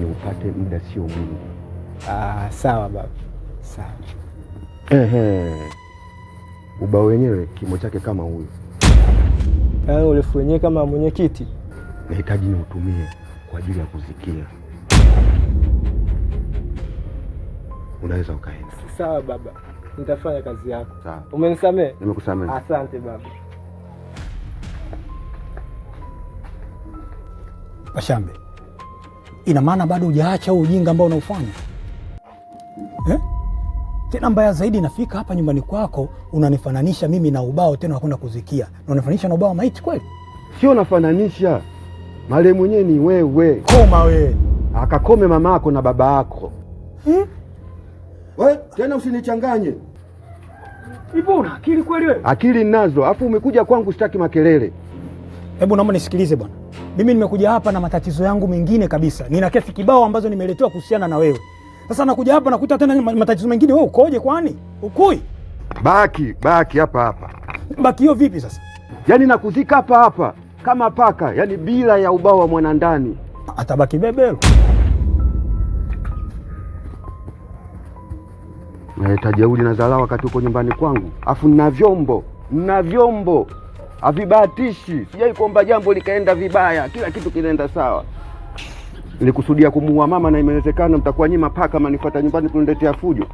ni upate muda sio mwingi. Sawa baba, sawa. Ubao wenyewe kimo chake kama huyu. Urefu wenyewe kama mwenyekiti. Nahitaji niutumie kwa ajili ya kuzikia. Unaweza ukaenda. Sawa baba, nitafanya kazi yako. Sawa. Umenisamehe? Nimekusamehe. Asante baba. Bashambe, ina maana bado hujaacha ujinga ambao unaufanya Tena mbaya zaidi, nafika hapa nyumbani kwako unanifananisha mimi na ubao, tena unakwenda kuzikia na unanifananisha na ubao wa maiti kweli? Sio nafananisha, marehemu mwenyewe ni wewe. Koma wewe. Akakome mama yako na baba yako. Wewe tena usinichanganye. Ipo una akili kweli wewe? Akili ninazo, afu umekuja kwangu sitaki makelele. Hebu naomba nisikilize bwana. Mimi nimekuja hapa na matatizo yangu mengine kabisa. Nina kesi kibao ambazo nimeletewa kuhusiana na wewe. Sasa nakuja hapa nakuta tena matatizo mengine. Wewe ukoje kwani? Ukui? Baki hapa. Baki hiyo vipi sasa? Yaani nakuzika hapa kama paka, yaani bila ya ubao wa mwanandani. Atabaki bebelo. Naleta jeuri na dharau wakati uko nyumbani kwangu. Afu nina vyombo. Havibahatishi. Sijai kuomba jambo likaenda vibaya. Kila kitu kinaenda sawa. Nilikusudia kumuua mama na imewezekana, mtakuwa nyima paka manifuata nyumbani kuniletea fujo.